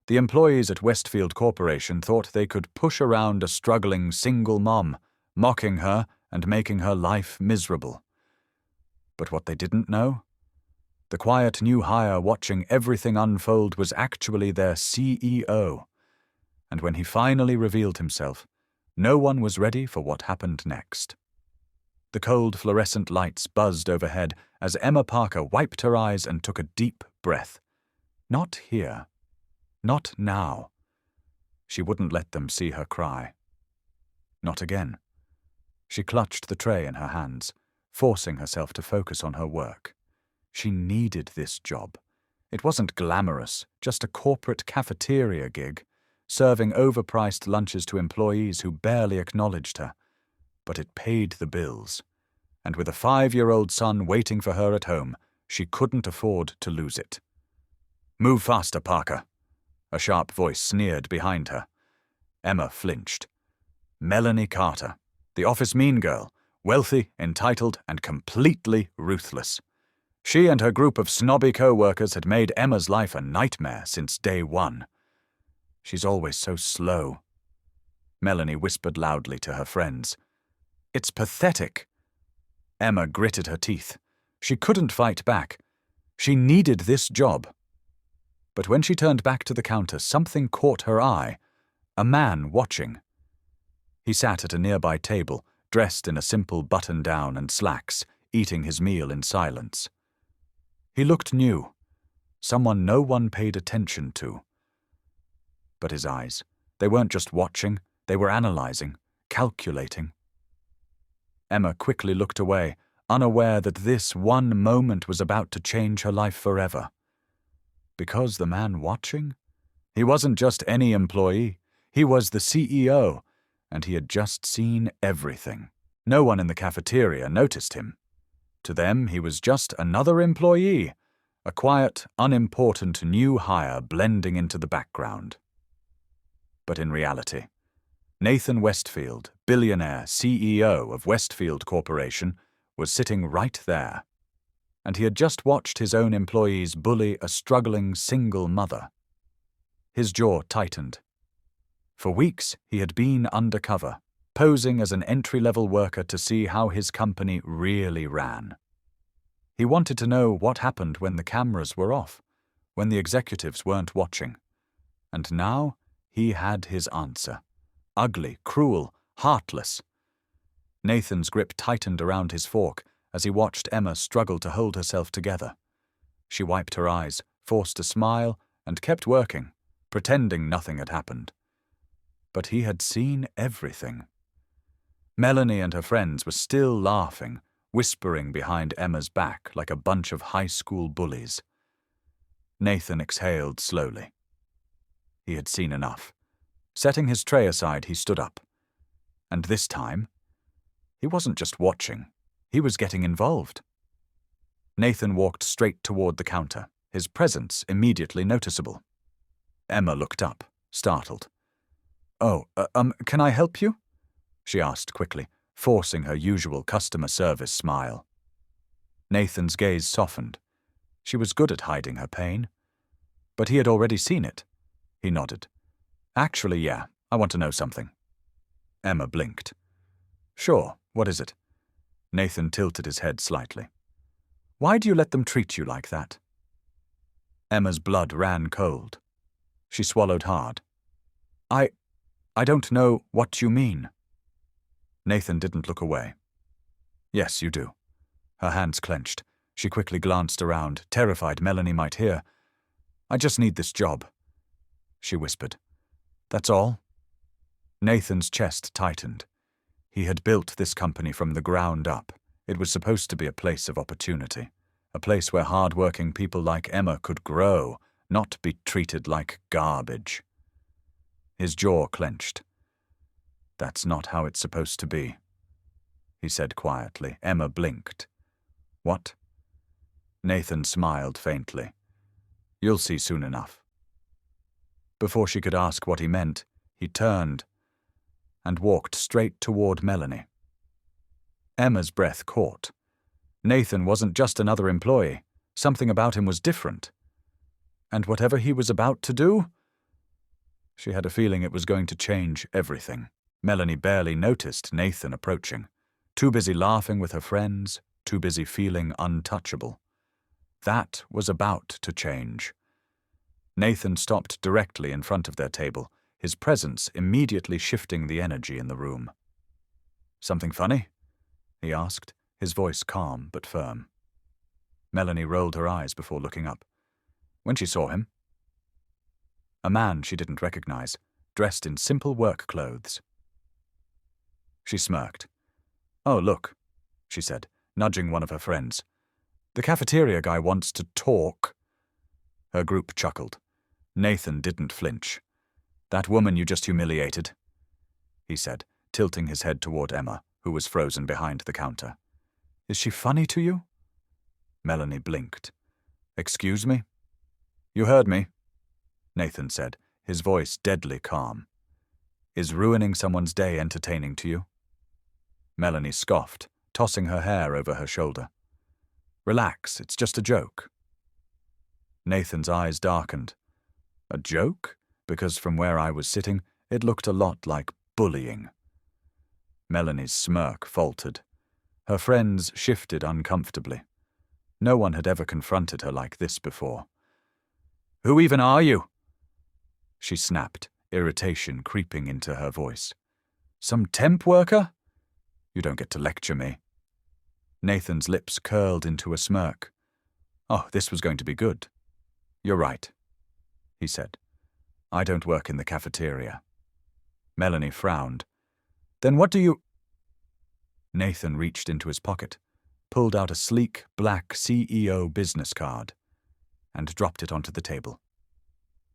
The employees at Westfield Corporation thought they could push around a struggling single mom, mocking her and making her life miserable. But what they didn't know? The quiet new hire watching everything unfold was actually their CEO. And when he finally revealed himself, no one was ready for what happened next. The cold fluorescent lights buzzed overhead as Emma Parker wiped her eyes and took a deep breath. Not here. Not now. She wouldn't let them see her cry. Not again. She clutched the tray in her hands, forcing herself to focus on her work. She needed this job. It wasn't glamorous, just a corporate cafeteria gig, serving overpriced lunches to employees who barely acknowledged her. But it paid the bills. And with a 5-year-old son waiting for her at home, she couldn't afford to lose it. "Move faster, Parker," a sharp voice sneered behind her. Emma flinched. Melanie Carter, the office mean girl, wealthy, entitled, and completely ruthless. She and her group of snobby co-workers had made Emma's life a nightmare since day one. "She's always so slow," Melanie whispered loudly to her friends. "It's pathetic." Emma gritted her teeth. She couldn't fight back. She needed this job. But when she turned back to the counter, something caught her eye. A man watching. He sat at a nearby table, dressed in a simple button-down and slacks, eating his meal in silence. He looked new, someone no one paid attention to. But his eyes, they weren't just watching, they were analyzing, calculating. Emma quickly looked away, unaware that this one moment was about to change her life forever. Because the man watching? He wasn't just any employee. He was the CEO, and he had just seen everything. No one in the cafeteria noticed him. To them, he was just another employee, a quiet, unimportant new hire blending into the background. But in reality, Nathan Westfield, billionaire CEO of Westfield Corporation, was sitting right there. And he had just watched his own employees bully a struggling single mother. His jaw tightened. For weeks, he had been undercover, posing as an entry-level worker to see how his company really ran. He wanted to know what happened when the cameras were off, when the executives weren't watching. And now he had his answer. Ugly, cruel, heartless. Nathan's grip tightened around his fork as he watched Emma struggle to hold herself together. She wiped her eyes, forced a smile, and kept working, pretending nothing had happened. But he had seen everything. Melanie and her friends were still laughing, whispering behind Emma's back like a bunch of high school bullies. Nathan exhaled slowly. He had seen enough. Setting his tray aside, he stood up. And this time, he wasn't just watching. He was getting involved. Nathan walked straight toward the counter, his presence immediately noticeable. Emma looked up, startled. "Oh, can I help you?" she asked quickly, forcing her usual customer service smile. Nathan's gaze softened. She was good at hiding her pain. But he had already seen it. He nodded. "Actually, yeah, I want to know something." Emma blinked. "Sure, what is it?" Nathan tilted his head slightly. "Why do you let them treat you like that?" Emma's blood ran cold. She swallowed hard. I don't know what you mean." Nathan didn't look away. "Yes, you do." Her hands clenched. She quickly glanced around, terrified Melanie might hear. "I just need this job," she whispered. "That's all?" Nathan's chest tightened. He had built this company from the ground up. It was supposed to be a place of opportunity, a place where hard-working people like Emma could grow, not be treated like garbage. His jaw clenched. "That's not how it's supposed to be," he said quietly. Emma blinked. "What?" Nathan smiled faintly. "You'll see soon enough." Before she could ask what he meant, he turned and walked straight toward Melanie. Emma's breath caught. Nathan wasn't just another employee. Something about him was different. And whatever he was about to do, She had a feeling it was going to change everything. Melanie barely noticed Nathan approaching, too busy laughing with her friends, too busy feeling untouchable. That was about to change. Nathan stopped directly in front of their table, his presence immediately shifting the energy in the room. "Something funny?" he asked, his voice calm but firm. Melanie rolled her eyes before looking up. When she saw him, a man she didn't recognize, dressed in simple work clothes. She smirked. "Oh, look," she said, nudging one of her friends. "The cafeteria guy wants to talk." Her group chuckled. Nathan didn't flinch. "That woman you just humiliated," he said, tilting his head toward Emma, who was frozen behind the counter. "Is she funny to you?" Melanie blinked. "Excuse me?" "You heard me," Nathan said, his voice deadly calm. "Is ruining someone's day entertaining to you?" Melanie scoffed, tossing her hair over her shoulder. "Relax, it's just a joke." Nathan's eyes darkened. A joke? Because from where I was sitting, it looked a lot like bullying. Melanie's smirk faltered. Her friends shifted uncomfortably. No one had ever confronted her like this before. "Who even are you?" she snapped, irritation creeping into her voice. "Some temp worker? You don't get to lecture me." Nathan's lips curled into a smirk. Oh, this was going to be good. "You're right," he said. "I don't work in the cafeteria." Melanie frowned. "Then what do you—" Nathan reached into his pocket, pulled out a sleek, black CEO business card, and dropped it onto the table.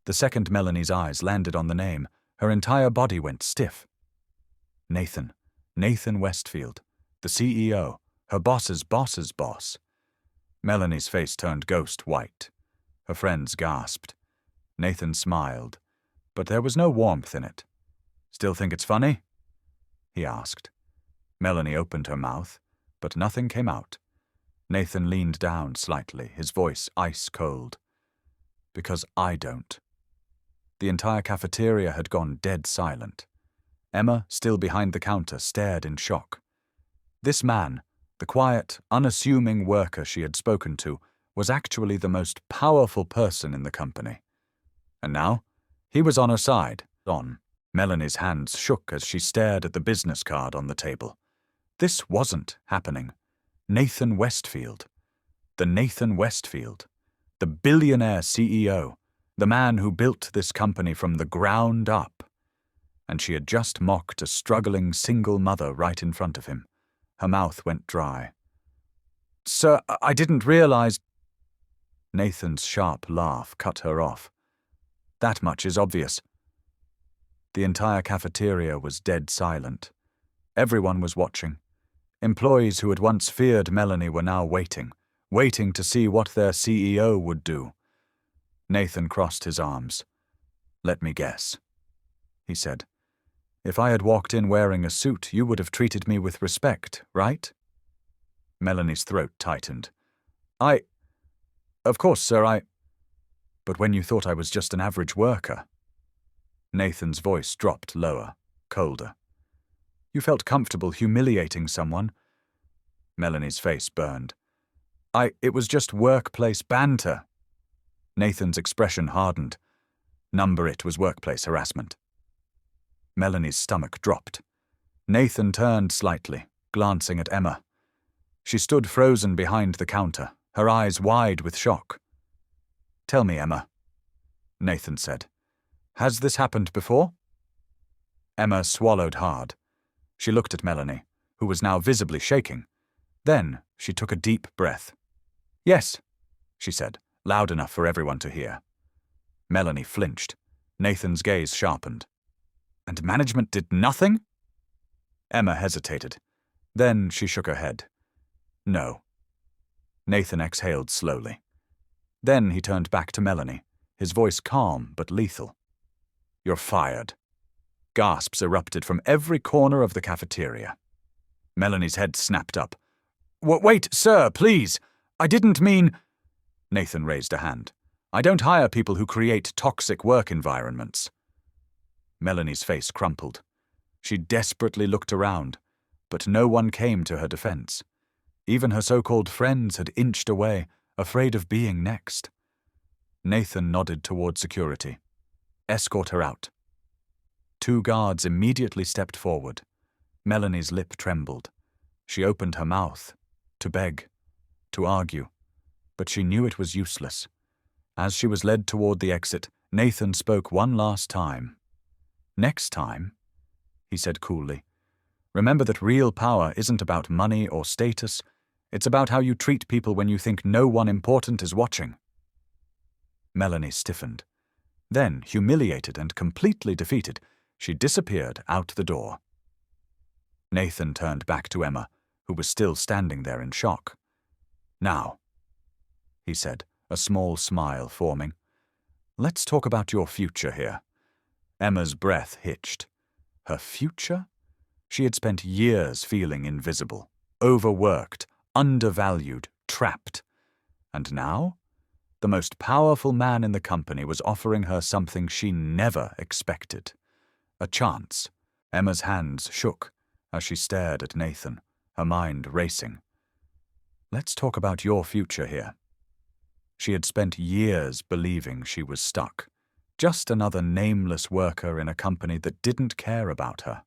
The second Melanie's eyes landed on the name, her entire body went stiff. Nathan Westfield, the CEO, her boss's boss's boss. Melanie's face turned ghost white. Her friends gasped. Nathan smiled, but there was no warmth in it. "Still think it's funny?" he asked. Melanie opened her mouth, but nothing came out. Nathan leaned down slightly, his voice ice cold. "Because I don't." The entire cafeteria had gone dead silent. Emma, still behind the counter, stared in shock. This man, the quiet, unassuming worker she had spoken to, was actually the most powerful person in the company. And now, he was on her side. Melanie's hands shook as she stared at the business card on the table. This wasn't happening. Nathan Westfield. The Nathan Westfield. The billionaire CEO. The man who built this company from the ground up. And she had just mocked a struggling single mother right in front of him. Her mouth went dry. "Sir, I didn't realize—" Nathan's sharp laugh cut her off. "That much is obvious." The entire cafeteria was dead silent. Everyone was watching. Employees who had once feared Melanie were now waiting to see what their CEO would do. Nathan crossed his arms. "Let me guess," he said. "If I had walked in wearing a suit, you would have treated me with respect, right?" Melanie's throat tightened. Of course, sir, But when you thought I was just an average worker." Nathan's voice dropped lower, colder. "You felt comfortable humiliating someone." Melanie's face burned. It was just workplace banter." Nathan's expression hardened. Number it was workplace harassment. Melanie's stomach dropped. Nathan turned slightly, glancing at Emma. She stood frozen behind the counter, her eyes wide with shock. "Tell me, Emma," Nathan said. "Has this happened before?" Emma swallowed hard. She looked at Melanie, who was now visibly shaking. Then she took a deep breath. "Yes," she said, loud enough for everyone to hear. Melanie flinched. Nathan's gaze sharpened. "And management did nothing?" Emma hesitated. Then she shook her head. "No." Nathan exhaled slowly. Then he turned back to Melanie, his voice calm but lethal. "You're fired." Gasps erupted from every corner of the cafeteria. Melanie's head snapped up. Wait, sir, please. I didn't mean—" Nathan raised a hand. "I don't hire people who create toxic work environments." Melanie's face crumpled. She desperately looked around, but no one came to her defense. Even her so-called friends had inched away, afraid of being next. Nathan nodded toward security. Escort her out. 2 guards immediately stepped forward. Melanie's lip trembled. She opened her mouth, to beg, to argue, but she knew it was useless. As she was led toward the exit, Nathan spoke one last time. "Next time," he said coolly, "remember that real power isn't about money or status. It's about how you treat people when you think no one important is watching." Melanie stiffened. Then, humiliated and completely defeated, she disappeared out the door. Nathan turned back to Emma, who was still standing there in shock. "Now," he said, a small smile forming, "let's talk about your future here." Emma's breath hitched. Her future? She had spent years feeling invisible, overworked, undervalued, trapped. And now? The most powerful man in the company was offering her something she never expected. A chance. Emma's hands shook as she stared at Nathan, her mind racing. "Let's talk about your future here." She had spent years believing she was stuck, just another nameless worker in a company that didn't care about her.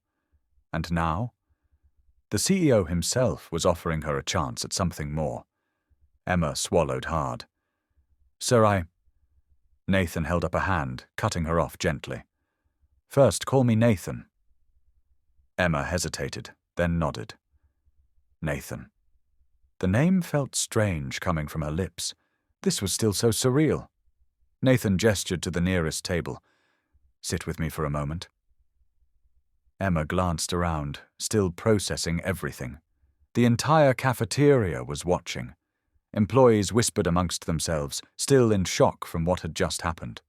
And now? The CEO himself was offering her a chance at something more. Emma swallowed hard. "Sir, Nathan held up a hand, cutting her off gently. "First, call me Nathan." Emma hesitated, then nodded. Nathan. The name felt strange coming from her lips. This was still so surreal. Nathan gestured to the nearest table. "Sit with me for a moment." Emma glanced around, still processing everything. The entire cafeteria was watching. Employees whispered amongst themselves, still in shock from what had just happened.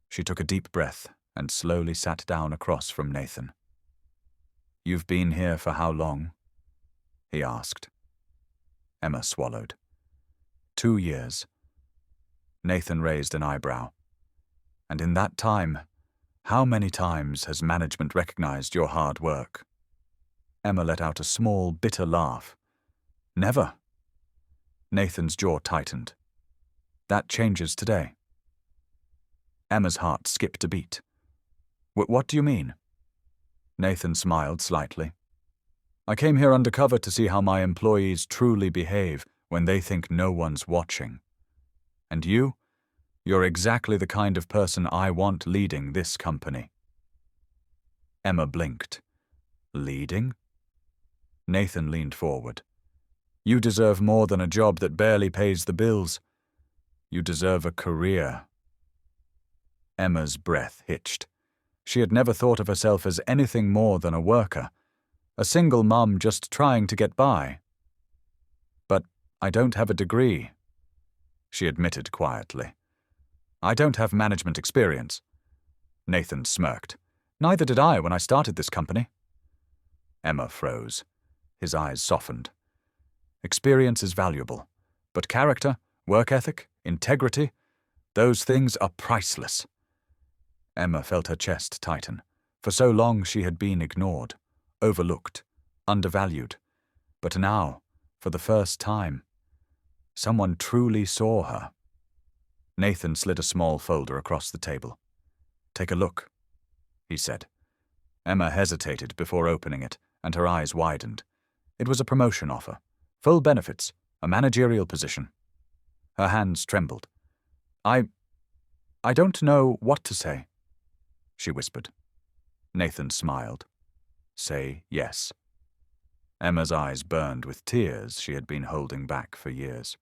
She took a deep breath and slowly sat down across from Nathan. "You've been here for how long?" he asked. Emma swallowed. 2 years. Nathan raised an eyebrow. "And in that time, how many times has management recognized your hard work?" Emma let out a small, bitter laugh. "Never." Nathan's jaw tightened. "That changes today." Emma's heart skipped a beat. What do you mean?" Nathan smiled slightly. "I came here undercover to see how my employees truly behave when they think no one's watching. And you're exactly the kind of person I want leading this company." Emma blinked. "Leading?" Nathan leaned forward. "You deserve more than a job that barely pays the bills. You deserve a career." Emma's breath hitched. She had never thought of herself as anything more than a worker, a single mum just trying to get by. "But I don't have a degree," she admitted quietly. "I don't have management experience." Nathan smirked. "Neither did I when I started this company." Emma froze. His eyes softened. "Experience is valuable, but character, work ethic, integrity, those things are priceless." Emma felt her chest tighten. For so long she had been ignored, overlooked, undervalued. But now, for the first time, someone truly saw her. Nathan slid a small folder across the table. "Take a look," he said. Emma hesitated before opening it, and her eyes widened. It was a promotion offer. Full benefits, a managerial position. Her hands trembled. I don't know what to say," she whispered. Nathan smiled. "Say yes." Emma's eyes burned with tears she had been holding back for years.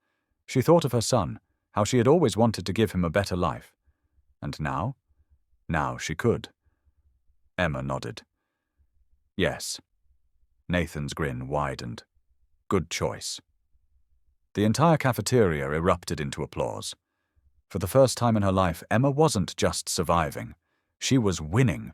She thought of her son, how she had always wanted to give him a better life. And now? Now she could. Emma nodded. "Yes." Nathan's grin widened. "Good choice." The entire cafeteria erupted into applause. For the first time in her life, Emma wasn't just surviving. She was winning.